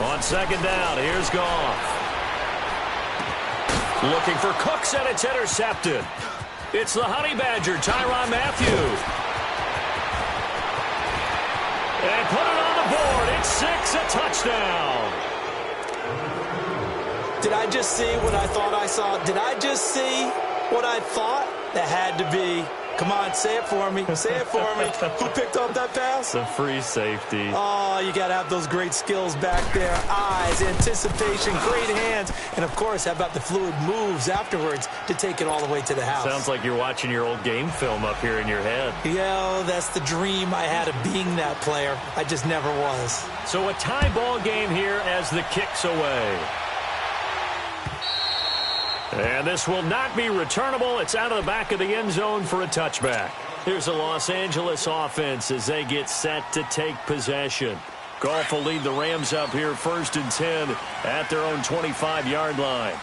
On second down, here's Goff. Looking for Cooks, and it's intercepted. It's the Honey Badger, Tyrann Mathieu. And put it on the board. It's 6, a touchdown. Did I just see what I thought I saw? Did I just see what I thought? That had to be. Come on, say it for me. Say it for me. Who picked up that pass? The free safety. Oh, you got to have those great skills back there. Eyes, anticipation, great hands. And, of course, how about the fluid moves afterwards to take it all the way to the house? Sounds like you're watching your old game film up here in your head. Yeah, that's the dream I had of being that player. I just never was. So a tie ball game here as the kick's away. And this will not be returnable. It's out of the back of the end zone for a touchback. Here's the Los Angeles offense as they get set to take possession. Goff will lead the Rams up here 1st and 10 at their own 25-yard line.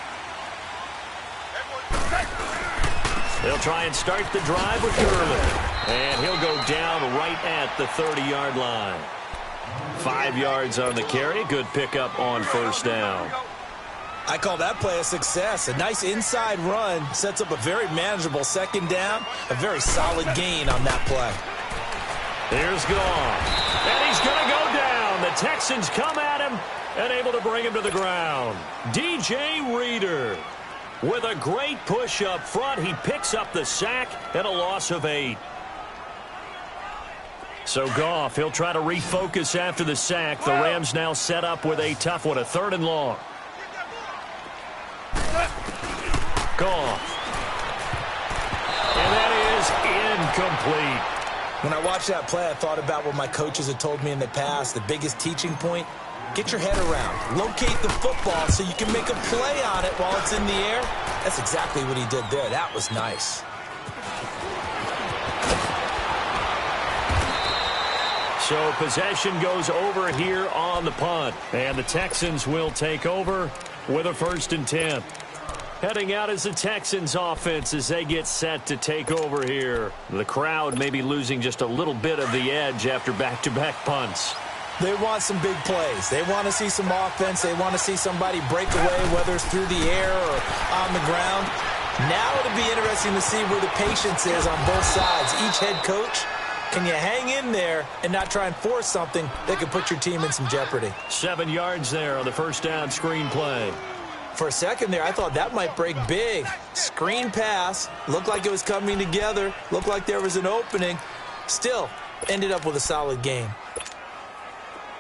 They'll try and start the drive with Gurley. And he'll go down right at the 30-yard line. 5 yards on the carry. Good pickup on 1st down. I call that play a success. A nice inside run sets up a very manageable 2nd down. A very solid gain on that play. Here's Goff. And he's going to go down. The Texans come at him and able to bring him to the ground. DJ Reader with a great push up front. He picks up the sack and a loss of 8. So Goff, he'll try to refocus after the sack. The Rams now set up with a tough one, a 3rd and long. Goff. And that is incomplete. When I watched that play, I thought about what my coaches had told me in the past. The biggest teaching point, get your head around. Locate the football so you can make a play on it while it's in the air. That's exactly what he did there. That was nice. So possession goes over here on the punt. And the Texans will take over with a 1st and 10. Heading out is the Texans offense as they get set to take over here. The crowd may be losing just a little bit of the edge after back-to-back punts. They want some big plays. They want to see some offense. They want to see somebody break away, whether it's through the air or on the ground. Now it'll be interesting to see where the patience is on both sides. Each head coach, can you hang in there and not try and force something that could put your team in some jeopardy? 7 yards there on the 1st down screen play. For a second there, I thought that might break big. Screen pass. Looked like it was coming together. Looked like there was an opening. Still, ended up with a solid game.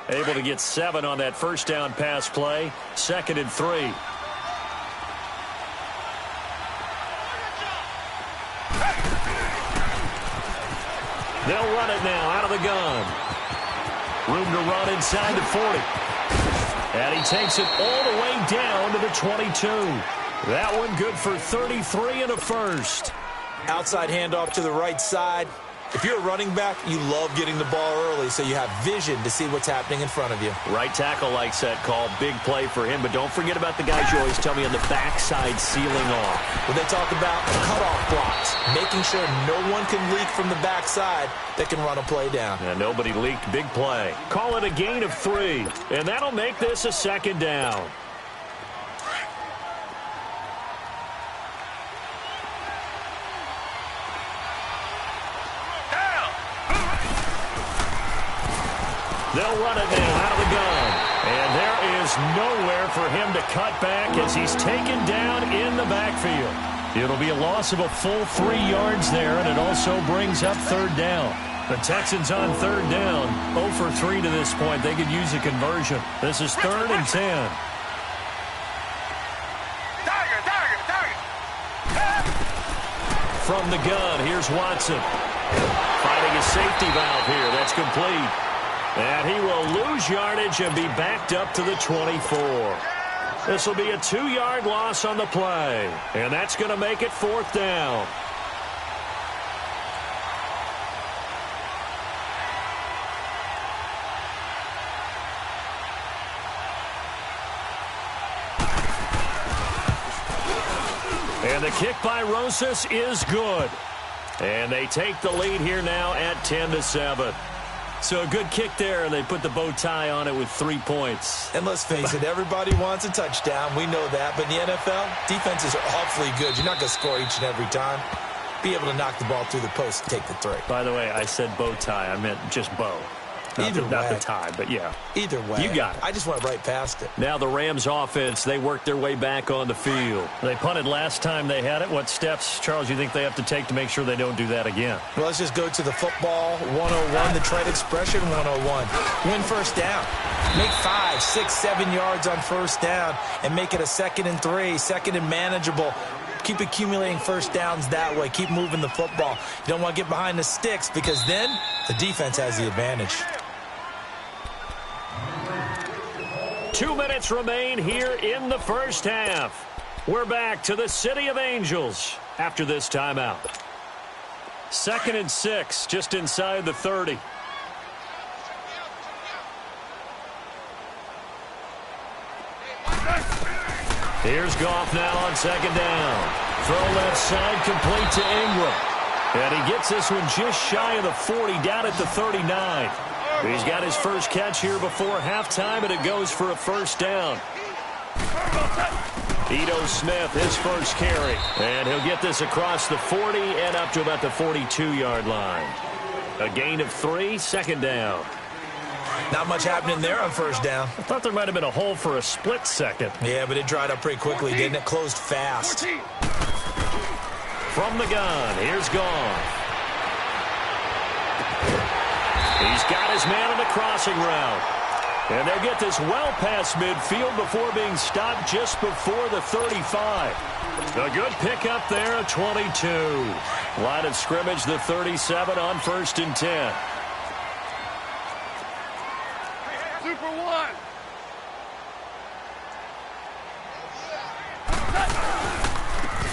Able to get 7 on that 1st down pass play. 2nd and 3. They'll run it now out of the gun. Room to run inside the 40. And he takes it all the way down to the 22. That one good for 33 and a 1st. Outside handoff to the right side. If you're a running back, you love getting the ball early so you have vision to see what's happening in front of you. Right tackle likes that call. Big play for him. But don't forget about the guys you always tell me on the backside sealing off. When they talk about cutoff blocks, making sure no one can leak from the backside that can run a play down. And nobody leaked. Big play. Call it a gain of 3. And that'll make this a 2nd down. They'll run it now out of the gun. And there is nowhere for him to cut back as he's taken down in the backfield. It'll be a loss of a full 3 yards there, and it also brings up 3rd down. The Texans on 3rd down, 0 for 3 to this point. They could use a conversion. This is 3rd and 10. From the gun, here's Watson. Finding a safety valve here. That's complete. And he will lose yardage and be backed up to the 24. This will be a 2-yard loss on the play. And that's going to make it 4th down. And the kick by Rosas is good. And they take the lead here now at 10-7. So a good kick there, and they put the bow tie on it with 3 points. And let's face it, everybody wants a touchdown. We know that. But in the NFL, defenses are awfully good. You're not going to score each and every time. Be able to knock the ball through the post and take the 3. By the way, I said bow tie. I meant just bow. Not the tie, but yeah. Either way. You got it. I just went right past it. Now the Rams offense, they worked their way back on the field. They punted last time they had it. What steps, Charles, you think they have to take to make sure they don't do that again? Well, let's just go to the football 101, the trade expression 101. Win first down. Make 5, 6, 7 yards on first down and make it a 2nd and 3, 2nd and manageable. Keep accumulating first downs that way. Keep moving the football. You don't want to get behind the sticks because then the defense has the advantage. 2 minutes remain here in the first half. We're back to the City of Angels after this timeout. 2nd and 6, just inside the 30. Here's Goff now on 2nd down. Throw left side, complete to Ingram. And he gets this one just shy of the 40, down at the 39. He's got his first catch here before halftime, and it goes for a first down. Ito Smith, his first carry. And he'll get this across the 40 and up to about the 42-yard line. A gain of 3, 2nd down. Not much happening there on first down. I thought there might have been a hole for a split second. Yeah, but it dried up pretty quickly, didn't it? Closed fast. From the gun, here's Goff. He's got his man on the crossing route. And they'll get this well past midfield before being stopped just before the 35. A good pickup there at 22. Line of scrimmage, the 37 on 1st and 10. Super one.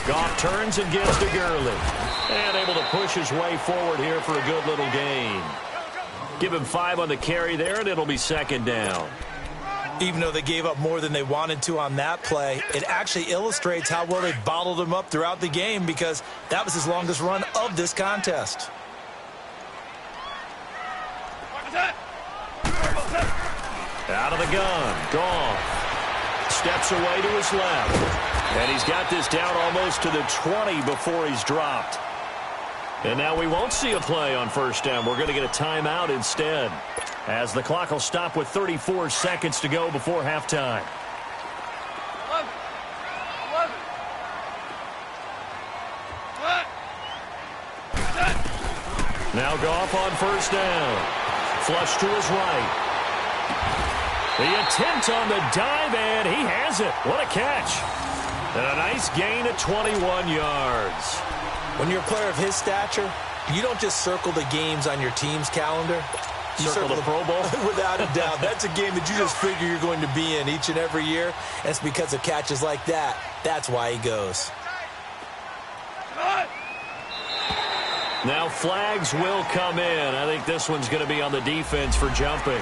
Goff turns and gives to Gurley. And able to push his way forward here for a good little gain. Give him 5 on the carry there, and it'll be 2nd down. Even though they gave up more than they wanted to on that play, it actually illustrates how well they bottled him up throughout the game because that was his longest run of this contest. Out of the gun, Goff steps away to his left. And he's got this down almost to the 20 before he's dropped. And now we won't see a play on first down. We're going to get a timeout instead, as the clock will stop with 34 seconds to go before halftime. 11. Now Goff on first down. Flush to his right. The attempt on the dive, and he has it. What a catch. And a nice gain of 21 yards. When you're a player of his stature, you don't just circle the games on your team's calendar. You circle the Pro Bowl? Without a doubt. That's a game that you just figure you're going to be in each and every year. And it's because of catches like that. That's why he goes. Now flags will come in. I think this one's going to be on the defense for jumping.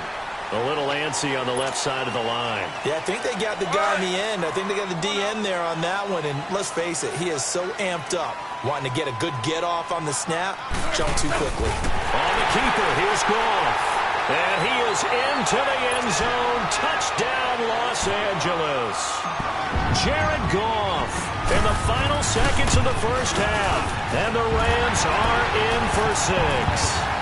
A little antsy on the left side of the line. Yeah, I think they got the guy in the end. I think they got the DN there on that one. And let's face it, he is so amped up. Wanting to get a good get-off on the snap, jump too quickly. On the keeper, here's Goff. And he is into the end zone. Touchdown, Los Angeles. Jared Goff in the final seconds of the first half. And the Rams are in for 6.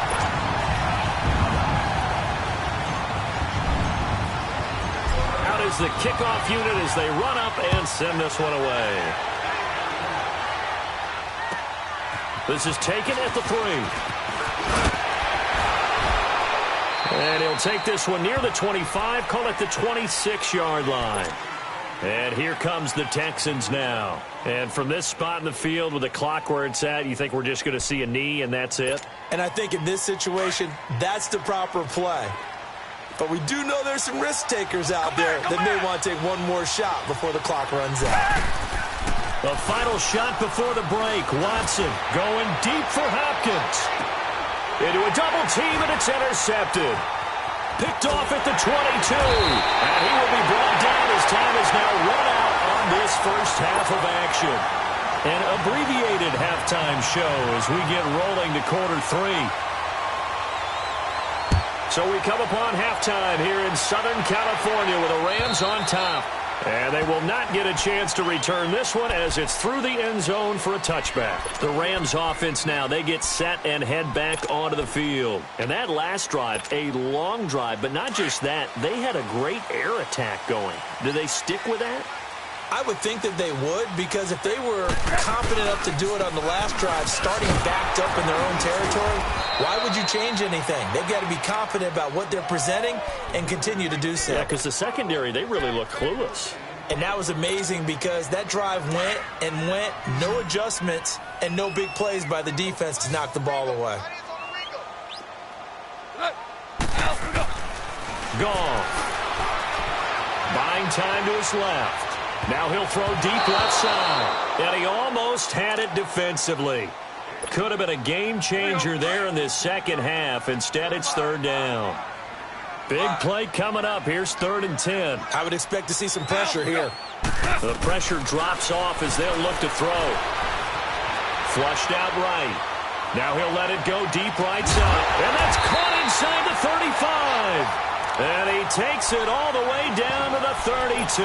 Is the kickoff unit as they run up and send this one away. This is taken at the 3. And he'll take this one near the 25, call it the 26-yard line. And here comes the Texans now. And from this spot in the field with the clock where it's at, you think we're just going to see a knee and that's it? And I think in this situation, that's the proper play. But we do know there's some risk takers out there that may want to take one more shot before the clock runs out. The final shot before the break. Watson going deep for Hopkins. Into a double team, and it's intercepted. Picked off at the 22. And he will be brought down as time is now run out on this first half of action. An abbreviated halftime show as we get rolling to quarter 3. So we come upon halftime here in Southern California with the Rams on top. And they will not get a chance to return this one as it's through the end zone for a touchback. The Rams offense now, they get set and head back onto the field. And that last drive, a long drive, but not just that, they had a great air attack going. Do they stick with that? I would think that they would, because if they were confident enough to do it on the last drive, starting backed up in their own territory, why would you change anything? They've got to be confident about what they're presenting and continue to do so. Yeah, because the secondary, they really look clueless. And that was amazing because that drive went and went, no adjustments, and no big plays by the defense to knock the ball away. Gone. Buying time to his left. Now he'll throw deep left side. And he almost had it defensively. Could have been a game changer there in this second half. Instead, it's third down. Big play coming up. Here's 3rd and 10. I would expect to see some pressure here. The pressure drops off as they'll look to throw. Flushed out right. Now he'll let it go deep right side. And that's caught inside the 35. And he takes it all the way down to the 32.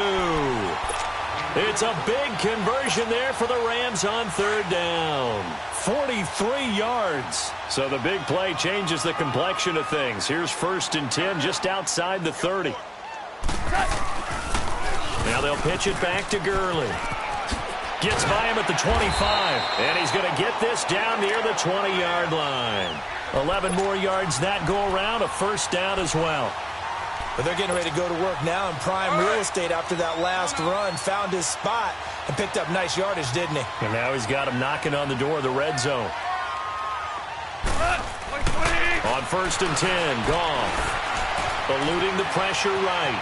It's a big conversion there for the Rams on 3rd down. 43 yards. So the big play changes the complexion of things. Here's 1st and 10 just outside the 30. Now they'll pitch it back to Gurley. Gets by him at the 25. And he's going to get this down near the 20-yard line. 11 more yards that go around. A 1st down as well. But they're getting ready to go to work now in prime real estate after that last run. Found his spot and picked up nice yardage, didn't he? And now he's got him knocking on the door of the red zone. On 1st and 10, Goff. Eluding the pressure right.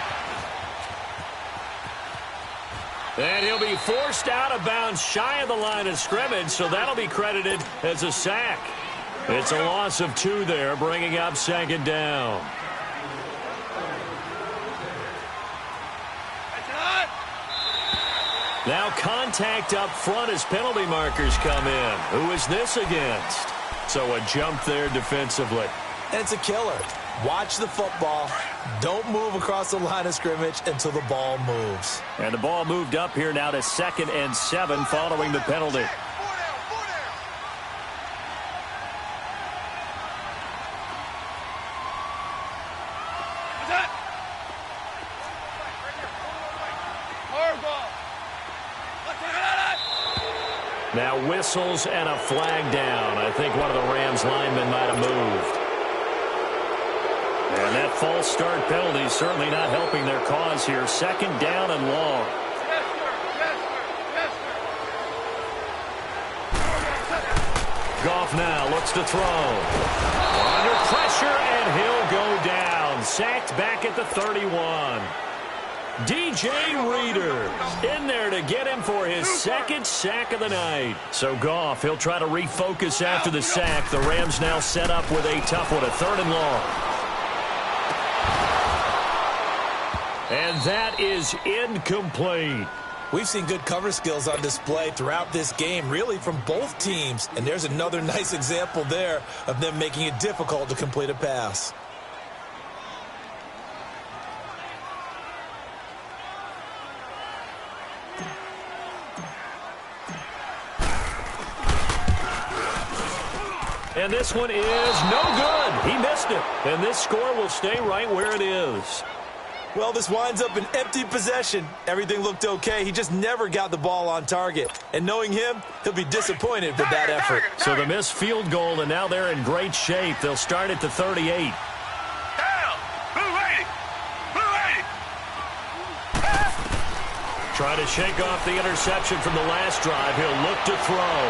And he'll be forced out of bounds shy of the line of scrimmage, so that'll be credited as a sack. It's a loss of 2 there, bringing up 2nd down. Now contact up front as penalty markers come in. Who is this against? So a jump there defensively. And it's a killer. Watch the football. Don't move across the line of scrimmage until the ball moves. And the ball moved up here now to 2nd and 7 following the penalty. Now whistles and a flag down. I think one of the Rams linemen might have moved. And that false start penalty certainly not helping their cause here. 2nd down and long. Goff now looks to throw. Under pressure, and he'll go down. Sacked back at the 31. DJ Reader in there to get him for his 2nd sack of the night. So Goff, he'll try to refocus after the sack. The Rams now set up with a tough one, a 3rd and long. And that is incomplete. We've seen good cover skills on display throughout this game, really from both teams. And there's another nice example there of them making it difficult to complete a pass. And this one is no good. He missed it. And this score will stay right where it is. Well, this winds up an empty possession. Everything looked okay. He just never got the ball on target. And knowing him, he'll be disappointed with that effort. So the missed field goal, and now they're in great shape. They'll start at the 38. Try to shake off the interception from the last drive. He'll look to throw.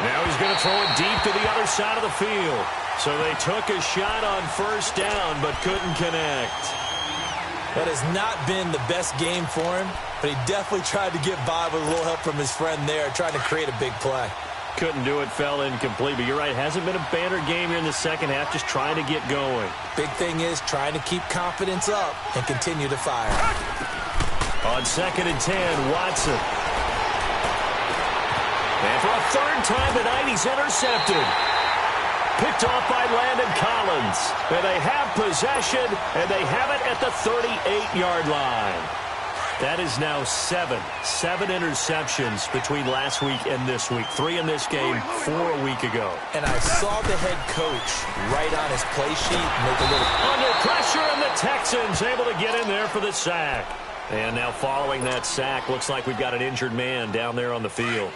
Now he's going to throw it deep to the other side of the field. So they took a shot on 1st down, but couldn't connect. That has not been the best game for him, but he definitely tried to get by with a little help from his friend there, trying to create a big play. Couldn't do it, fell incomplete, but you're right. Hasn't been a banner game here in the second half, just trying to get going. Big thing is trying to keep confidence up and continue to fire. On 2nd and 10, Watson. And for a 3rd time tonight, he's intercepted. Picked off by Landon Collins. And they have possession, and they have it at the 38-yard line. That is now seven interceptions between last week and this week. 3 in this game, 4 a week ago. And I saw the head coach right on his play sheet make a little... Under pressure, and the Texans able to get in there for the sack. And now following that sack, looks like we've got an injured man down there on the field.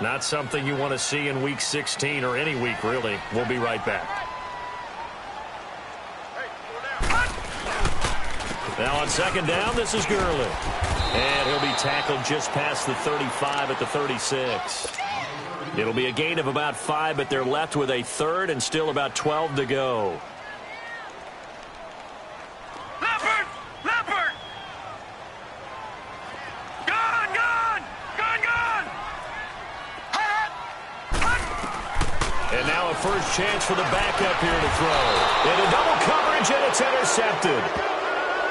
Not something you want to see in Week 16 or any week, really. We'll be right back. Now on second down, this is Gurley. And he'll be tackled just past the 35 at the 36. It'll be a gain of about 5, but they're left with a third and still about 12 to go. Leopard! Leopard! Gone! Gone! Gone! Gone! And now a first chance for the backup here to throw. Into double coverage, and it's intercepted.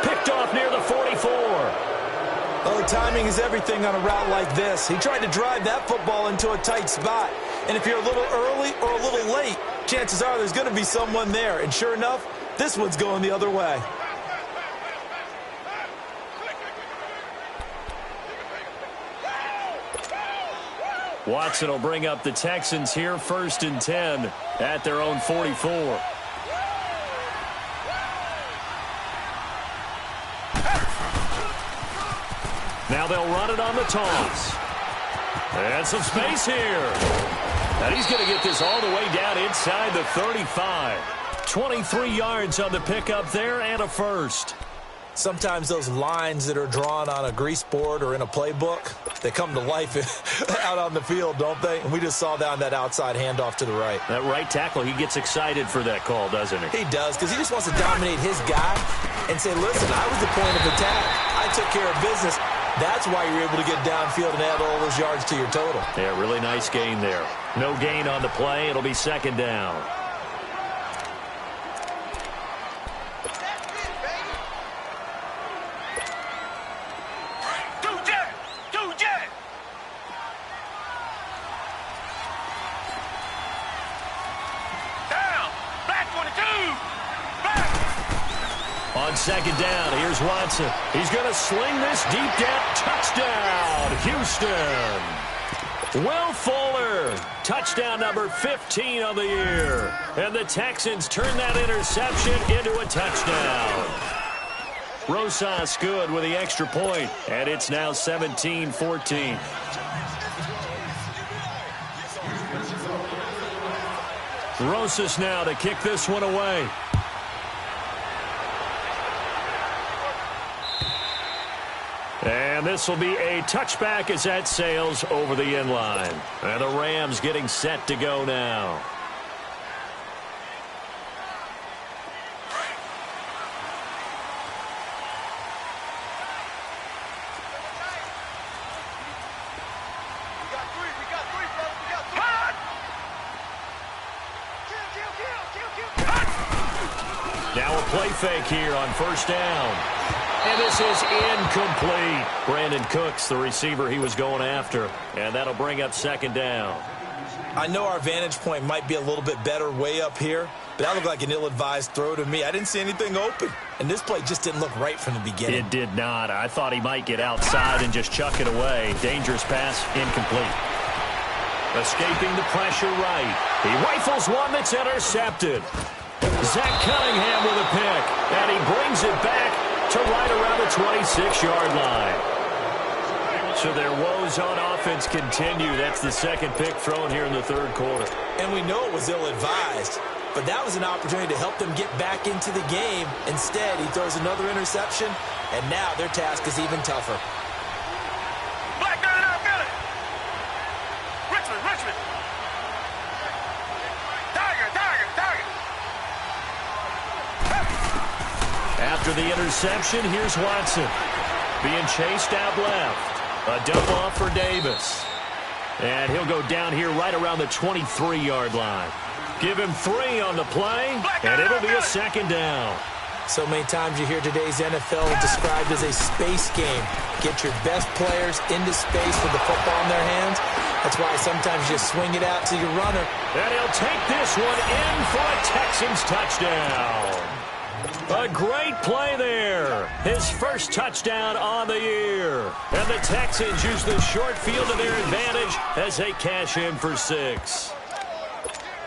Picked off near the 44. Well, the timing is everything on a route like this. He tried to drive that football into a tight spot. And if you're a little early or a little late, chances are there's going to be someone there. And sure enough, this one's going the other way. Watson will bring up the Texans here, 1st and 10 at their own 44. Now they'll run it on the toss. And some space here. And he's going to get this all the way down inside the 35. 23 yards on the pickup there and a first. Sometimes those lines that are drawn on a grease board or in a playbook, they come to life out on the field, don't they? And we just saw down that outside handoff to the right. That right tackle, he gets excited for that call, doesn't he? He does, because he just wants to dominate his guy and say, listen, I was the point of attack. I took care of business. That's why you're able to get downfield and add all those yards to your total. Yeah, really nice gain there. No gain on the play. It'll be second down. On second down, here's Watson. He's going to sling this deep down. Touchdown, Houston. Will Fuller, touchdown number 15 of the year. And the Texans turn that interception into a touchdown. Rosas good with the extra point, and it's now 17-14. Rosas now to kick this one away. And this will be a touchback as that sails over the end line. And the Rams getting set to go now. Now a play fake here on first down. And this is incomplete. Brandon Cooks, the receiver he was going after. And that'll bring up second down. I know our vantage point might be a little bit better way up here, but that looked like an ill-advised throw to me. I didn't see anything open. And this play just didn't look right from the beginning. It did not. I thought he might get outside and just chuck it away. Dangerous pass, incomplete. Escaping the pressure right. He rifles one that's intercepted. Zach Cunningham with a pick. And he brings it back to right around the 26-yard line. So their woes on offense continue. That's the second pick thrown here in the third quarter. And we know it was ill-advised, but that was an opportunity to help them get back into the game. Instead, he throws another interception, and now their task is even tougher. Black got it out, got it. Richmond. Tiger. After the interception, here's Watson. Being chased out left. A dump off for Davis. And he'll go down here right around the 23-yard line. Give him 3 on the play, and it'll be a second down. So many times you hear today's NFL described as a space game. Get your best players into space with the football in their hands. That's why sometimes you swing it out to your runner. And he'll take this one in for a Texans touchdown. A great play there. His first touchdown on the year. And the Texans use the short field to their advantage as they cash in for 6.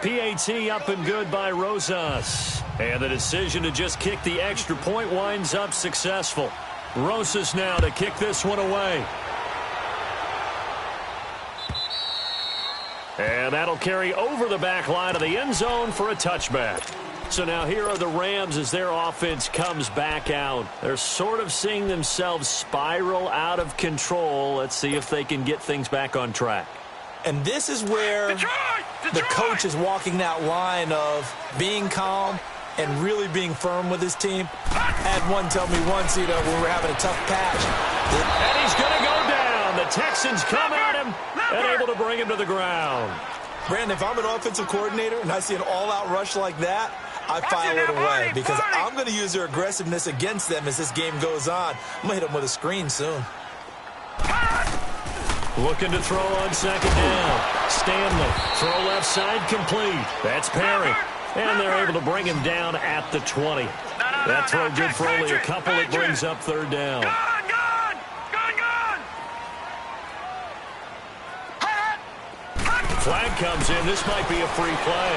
PAT up and good by Rosas. And the decision to just kick the extra point winds up successful. Rosas now to kick this one away. And that'll carry over the back line of the end zone for a touchback. So now here are the Rams as their offense comes back out. They're sort of seeing themselves spiral out of control. Let's see if they can get things back on track. And this is where the coach is walking that line of being calm and really being firm with his team. I had one tell me once, when we're having a tough patch. And he's going to go down. The Texans come at him and able to bring him to the ground. Brandon, if I'm an offensive coordinator and I see an all-out rush like that, I file it away because I'm going to use their aggressiveness against them as this game goes on. I'm going to hit them with a screen soon. Looking to throw on second down. Stanley, throw left side complete. That's Perry. And they're able to bring him down at the 20. That throw good for only a couple. It brings up third down. Flag comes in. This might be a free play.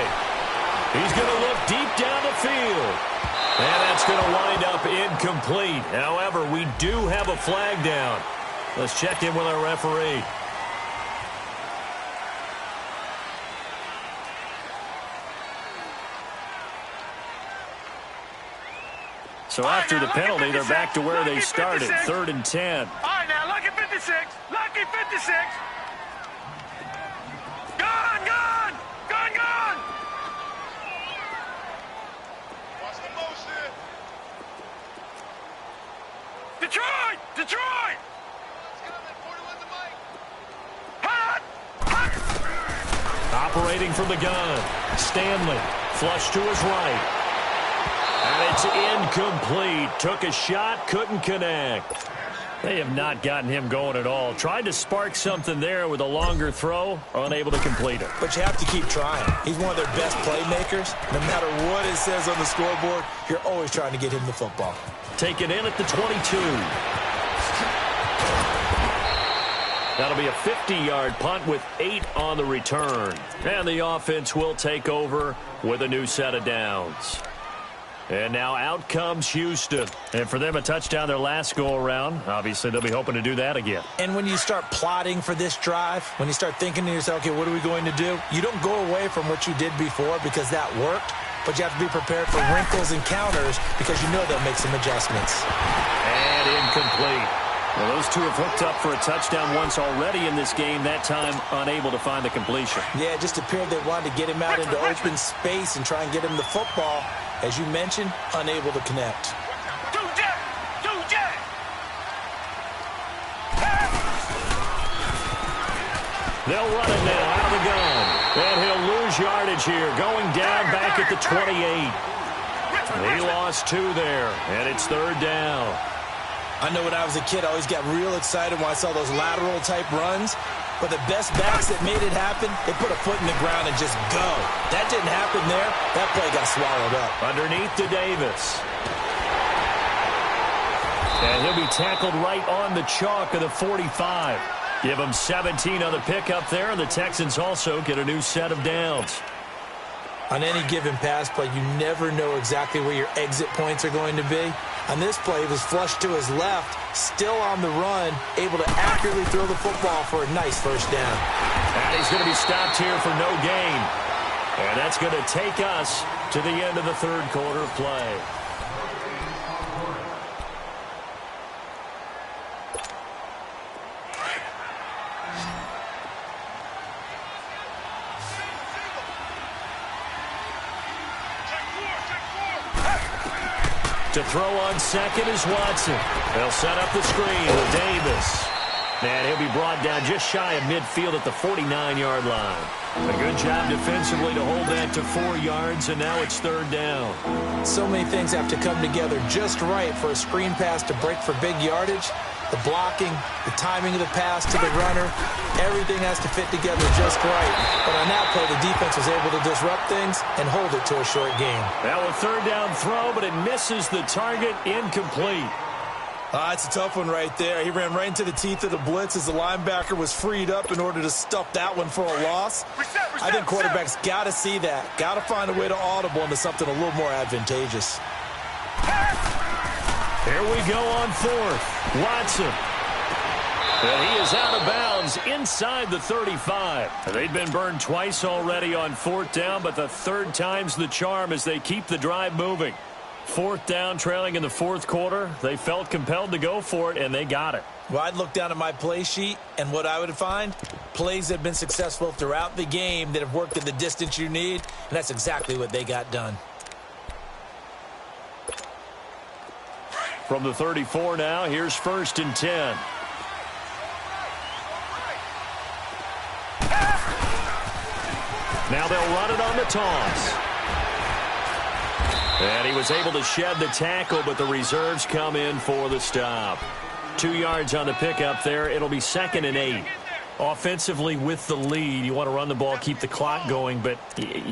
He's going to look deep down the field. And that's going to wind up incomplete. However, we do have a flag down. Let's check in with our referee. So after the penalty, they're back to where they started, 3rd and 10. All right, now, lucky 56. Lucky 56. Gone, gone, gone, gone. Watch the motion. Detroit, Detroit. Operating from the gun. Stanley, flush to his right. And it's incomplete. Took a shot, couldn't connect. They have not gotten him going at all. Tried to spark something there with a longer throw, unable to complete it. But you have to keep trying. He's one of their best playmakers. No matter what it says on the scoreboard, you're always trying to get him the football. Taken in at the 22. That'll be a 50-yard punt with 8 on the return. And the offense will take over with a new set of downs. And now out comes Houston. And for them, a touchdown their last go-around. Obviously, they'll be hoping to do that again. And when you start plotting for this drive, when you start thinking to yourself, okay, what are we going to do? You don't go away from what you did before because that worked. But you have to be prepared for wrinkles and counters because you know they'll make some adjustments. And incomplete. Well, those two have hooked up for a touchdown once already in this game, that time unable to find the completion. Yeah, it just appeared they wanted to get him out into open space and try and get him the football. As you mentioned, unable to connect. They'll run it now out of the gun. And he'll lose yardage here, going down back at the 28. He lost 2 there, and it's 3rd down. I know when I was a kid, I always got real excited when I saw those lateral-type runs. But the best backs that made it happen, they put a foot in the ground and just go. That didn't happen there. That play got swallowed up. Underneath to Davis. And he'll be tackled right on the chalk of the 45. Give him 17 on the pickup there, and the Texans also get a new set of downs. On any given pass play, you never know exactly where your exit points are going to be. On this play, he was flushed to his left, still on the run, able to accurately throw the football for a nice first down. And he's going to be stopped here for no gain. And that's going to take us to the end of the 3rd quarter of play. To throw on second is Watson. They'll set up the screen with Davis. And he'll be brought down just shy of midfield at the 49-yard line. A good job defensively to hold that to 4 yards, and now it's 3rd down. So many things have to come together just right for a screen pass to break for big yardage. The blocking, the timing of the pass to the runner, everything has to fit together just right. But on that play, the defense was able to disrupt things and hold it to a short game. Now a 3rd down throw, but it misses the target, incomplete. It's a tough one right there. He ran right into the teeth of the blitz as the linebacker was freed up in order to stuff that one for a loss. I think quarterbacks got to see that. Got to find a way to audible into something a little more advantageous. Here we go on 4th. Watson. And he is out of bounds inside the 35. They've been burned twice already on 4th down, but the 3rd time's the charm as they keep the drive moving. 4th down, trailing in the 4th quarter. They felt compelled to go for it, and they got it. Well, I'd look down at my play sheet, and what I would find, plays that have been successful throughout the game that have worked at the distance you need, and that's exactly what they got done. From the 34 now, here's 1st and 10. Now they'll run it on the toss. And he was able to shed the tackle, but the reserves come in for the stop. 2 yards on the pickup there. It'll be 2nd and 8. Offensively with the lead, you want to run the ball, keep the clock going, but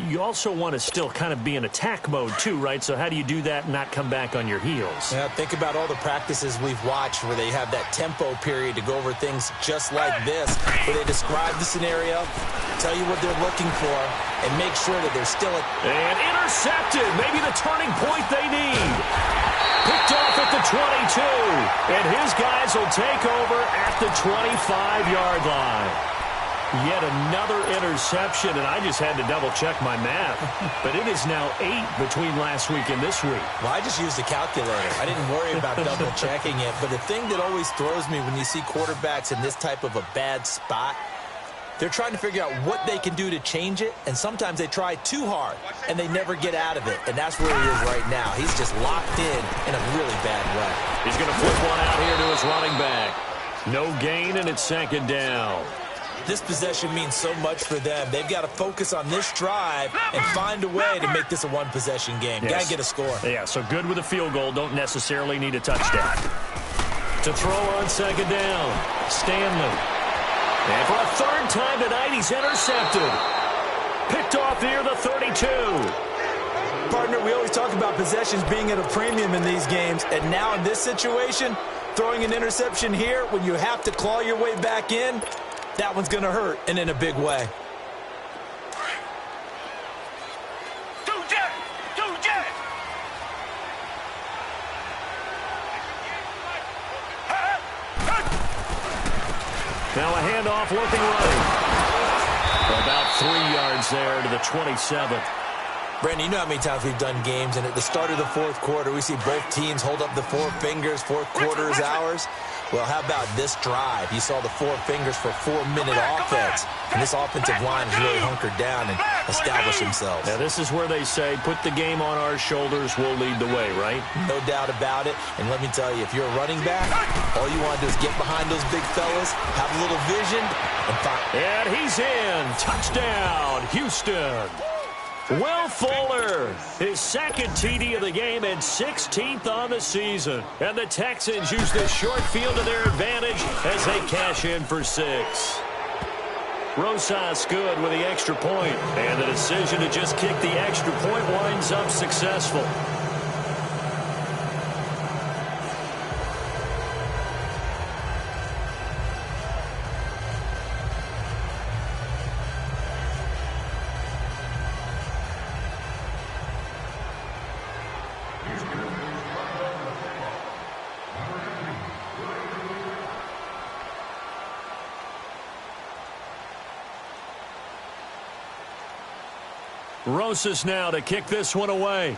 you also want to still kind of be in attack mode too, right? So how do you do that and not come back on your heels? Yeah, think about all the practices we've watched where they have that tempo period to go over things just like this, where they describe the scenario, tell you what they're looking for, and make sure that they're still And intercepted, maybe the turning point they need. Picked off at the 22, and his guys will take over at the 25-yard line. Yet another interception, and I just had to double-check my math. But it is now 8 between last week and this week. Well, I just used a calculator. I didn't worry about double-checking it. But the thing that always throws me when you see quarterbacks in this type of a bad spot, they're trying to figure out what they can do to change it, and sometimes they try too hard, and they never get out of it. And that's where he is right now. He's just locked in a really bad way. He's going to flip one out here to his running back. No gain, and it's 2nd down. This possession means so much for them. They've got to focus on this drive and find a way to make this a one-possession game. Yes. Got to get a score. Yeah, so good with a field goal. Don't necessarily need a touchdown. To throw on 2nd down, Stanley. And for a 3rd time tonight, he's intercepted. Picked off near the 32. Partner, we always talk about possessions being at a premium in these games, and now in this situation, throwing an interception here when you have to claw your way back in, that one's going to hurt, and in a big way. Now a handoff looking right. About 3 yards there to the 27th. Brandon, you know how many times we've done games, and at the start of the 4th quarter, we see both teams hold up the 4 fingers, 4th quarter is ours. Well, how about this drive? You saw the 4 fingers for 4-minute offense, and this offensive line has really hunkered down and established themselves. Now, this is where they say, put the game on our shoulders, we'll lead the way, right? No doubt about it, and let me tell you, if you're a running back, all you want to do is get behind those big fellas, have a little vision, and find. And he's in. Touchdown, Houston. Will Fuller, his 2nd TD of the game and 16th on the season. And the Texans use this short field to their advantage as they cash in for 6. Rosas good with the extra point. And the decision to just kick the extra point winds up successful. Rosas now to kick this one away.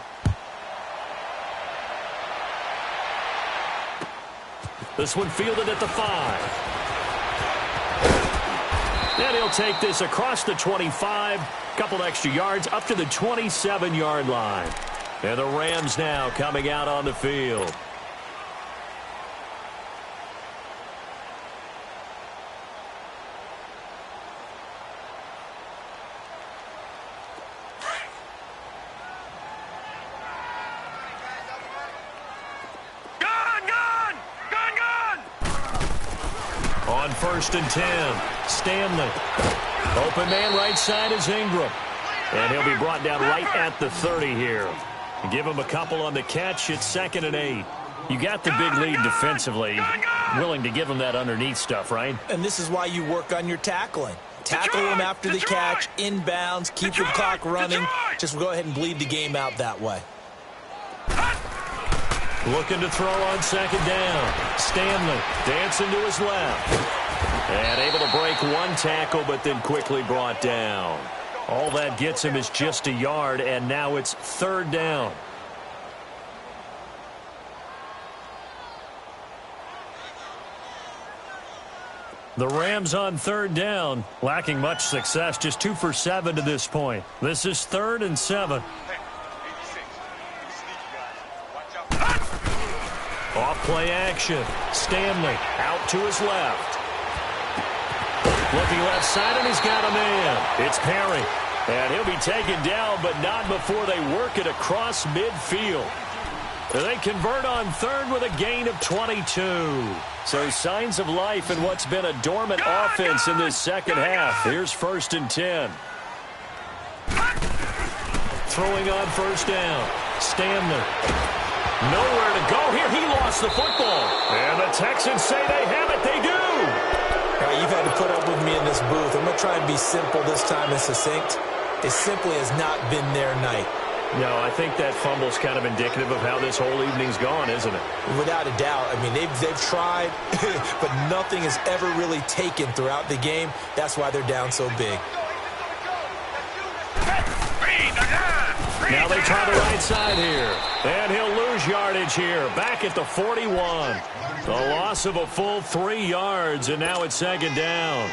This one fielded at the 5. And he'll take this across the 25. Couple extra yards up to the 27-yard line. And the Rams now coming out on the field. On 1st and 10, Stanley. Open man right side is Ingram. And he'll be brought down right at the 30 here. Give him a couple on the catch. It's 2nd and 8. You got the big lead defensively. Willing to give him that underneath stuff, right? And this is why you work on your tackling. Tackle him after the catch, inbounds, keep the clock running. Just go ahead and bleed the game out that way. Looking to throw on 2nd down. Stanley dancing to his left. And able to break one tackle, but then quickly brought down. All that gets him is just a yard, and now it's 3rd down. The Rams on 3rd down, lacking much success, just 2 for 7 to this point. This is 3rd and 7. Off play action. Stanley out to his left. Looking left side, and he's got a man. It's Perry. And he'll be taken down, but not before they work it across midfield. They convert on 3rd with a gain of 22. So signs of life in what's been a dormant offense in this second half. Here's 1st and 10. Throwing on 1st down. Stanley. Nowhere to go here. He lost the football. And the Texans say they have it. They do. All right, you've had to put up with me in this booth. I'm going to try and be simple this time and succinct. It simply has not been their night. No, I think that fumble's kind of indicative of how this whole evening's gone, isn't it? Without a doubt. I mean, they've tried, but nothing has ever really taken throughout the game. That's why they're down so big. Now they try the right side here. And he'll lose yardage here. Back at the 41. A loss of a full 3 yards, and now it's 2nd down.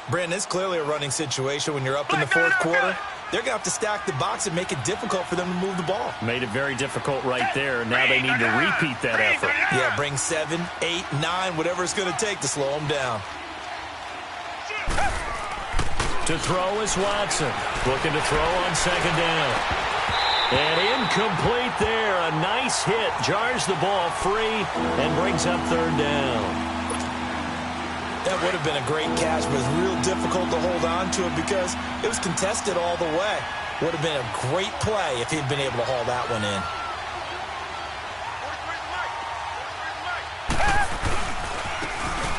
Brandon, it's clearly a running situation when you're up in the 4th quarter. They're going to have to stack the box and make it difficult for them to move the ball. Made it very difficult right there. Now they need to repeat that effort. Yeah, bring 7, 8, 9, whatever it's going to take to slow them down. To throw is Watson. Looking to throw on 2nd down. And incomplete there. A nice hit. Jars the ball free and brings up 3rd down. That would have been a great catch, but it's real difficult to hold on to it because it was contested all the way. Would have been a great play if he'd been able to haul that one in.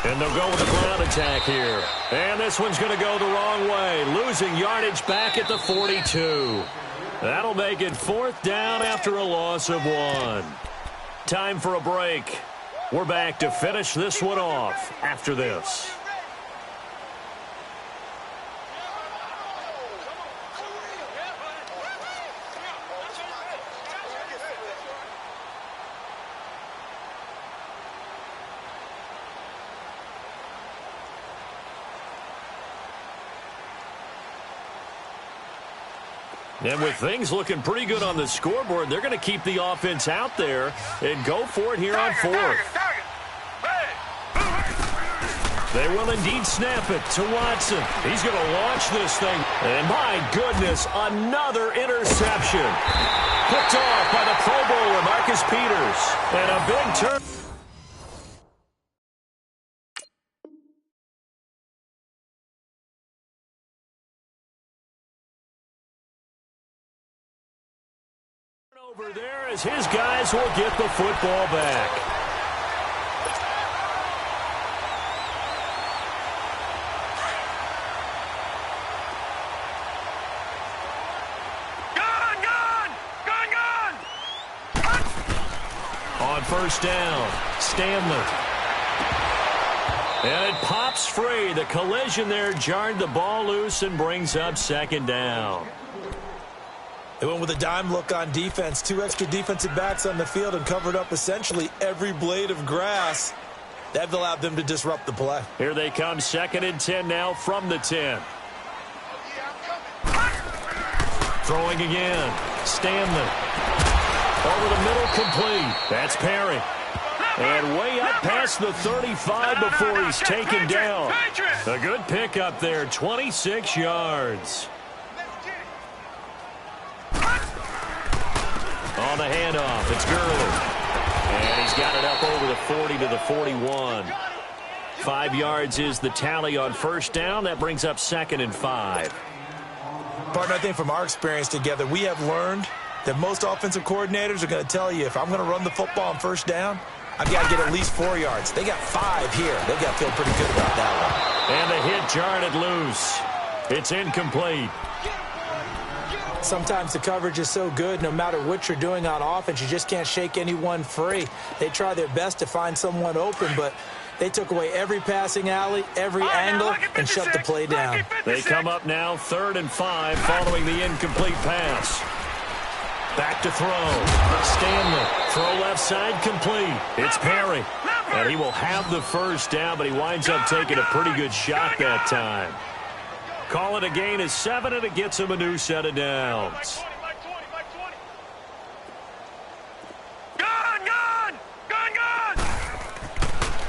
And they'll go with a ground attack here. And this one's going to go the wrong way. Losing yardage back at the 42. That'll make it 4th down after a loss of 1. Time for a break. We're back to finish this one off after this. And with things looking pretty good on the scoreboard, they're going to keep the offense out there and go for it here on 4th. They will indeed snap it to Watson. He's going to launch this thing. And my goodness, another interception. Picked off by the Pro Bowler, Marcus Peters. And a big turn. Over there as his guys will get the football back. On 1st down, Stanley. And it pops free. The collision there jarred the ball loose and brings up 2nd down. They went with a dime look on defense. 2 extra defensive backs on the field and covered up essentially every blade of grass. That allowed them to disrupt the play. Here they come, 2nd and 10 now from the 10. Throwing again. Stanley. Over the middle, complete. That's Perry. And way up past the 35 before he's taken down. A good pickup there, 26 yards. On the handoff, it's Gurley. And he's got it up over the 40 to the 41. 5 yards is the tally on first down. That brings up 2nd and 5. Partner, I think from our experience together, we have learned that most offensive coordinators are going to tell you, if I'm going to run the football on first down, I've got to get at least 4 yards. They got 5 here. They've got to feel pretty good about that one. And the hit jarred it loose. It's incomplete. Sometimes the coverage is so good, no matter what you're doing on offense, you just can't shake anyone free. They try their best to find someone open, but they took away every passing alley, every angle, and shut the play down. They come up now 3rd and 5 following the incomplete pass. Back to throw. Stanley. Throw left side complete. It's Perry. And he will have the first down, but he winds up taking a pretty good shot that time. Call it a gain of 7, and it gets him a new set of downs.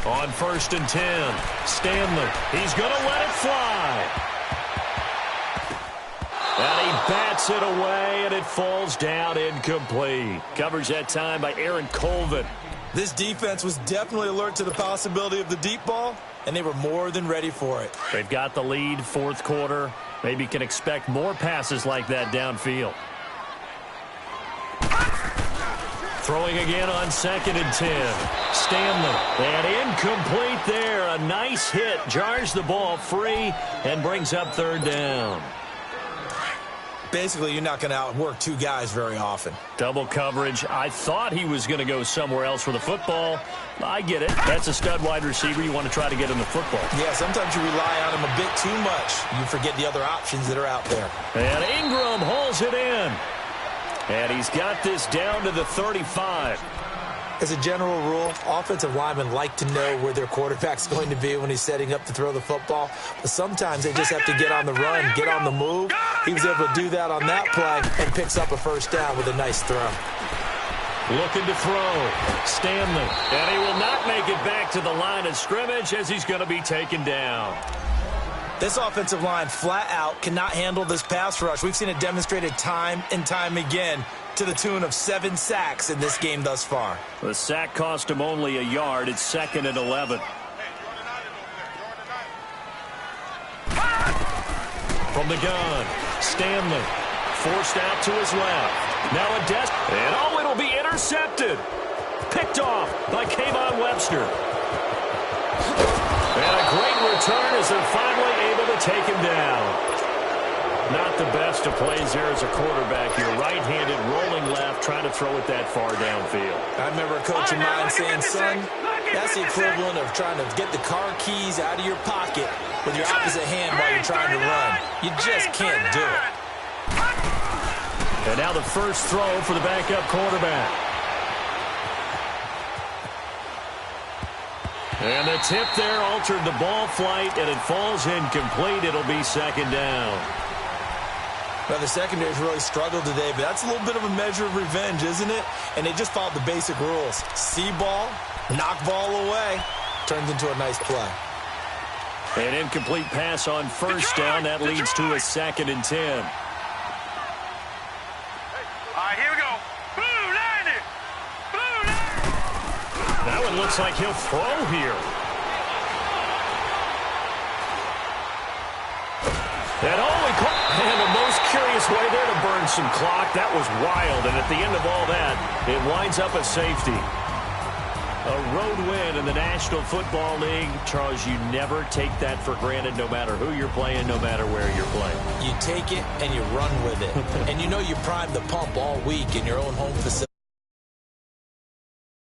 On 1st and 10, Stanley. He's going to let it fly. And he bats it away, and it falls down incomplete. Coverage that time by Aaron Colvin. This defense was definitely alert to the possibility of the deep ball, and they were more than ready for it. They've got the lead, 4th quarter. Maybe can expect more passes like that downfield. Throwing again on 2nd and 10. Stanley. And incomplete there. A nice hit. Jars the ball free and brings up 3rd down. Basically, you're not going to outwork 2 guys very often. Double coverage. I thought he was going to go somewhere else with the football. I get it. That's a stud wide receiver. You want to try to get him the football. Yeah, sometimes you rely on him a bit too much. You forget the other options that are out there. And Ingram hauls it in. And he's got this down to the 35. As a general rule, offensive linemen like to know where their quarterback's going to be when he's setting up to throw the football. But sometimes they just have to get on the run, get on the move. He was able to do that on that play and picks up a first down with a nice throw. Looking to throw. Stanley. And he will not make it back to the line of scrimmage as he's going to be taken down. This offensive line flat out cannot handle this pass rush. We've seen it demonstrated time and time again to the tune of 7 sacks in this game thus far. The sack cost him only a yard. It's 2nd and 11. From the gun, Stanley forced out to his left. Now a desk, and oh, it'll be intercepted. Picked off by Kayvon Webster. And a great return as they're finally able to take him down. Not the best of plays there as a quarterback. You're right-handed, rolling left, trying to throw it that far downfield. I remember a coach of mine saying, son, that's the equivalent of trying to get the car keys out of your pocket with your opposite hand while you're trying to run. You just can't do it. And now the first throw for the backup quarterback. And the tip there altered the ball flight, and it falls incomplete. It'll be 2nd down. Well, the secondary's really struggled today, but that's a little bit of a measure of revenge, isn't it? And they just followed the basic rules. See ball, knock ball away, turns into a nice play. An incomplete pass on first down. That leads to a 2nd and 10. All right, here we go. Blue 90. Blue 90. That one looks like he'll throw here. And the most curious way there to burn some clock. That was wild, and at the end of all that, it winds up a safety. A road win in the National Football League. Charles, you never take that for granted, no matter who you're playing, no matter where you're playing. You take it and you run with it. And you know you primed the pump all week in your own home facility.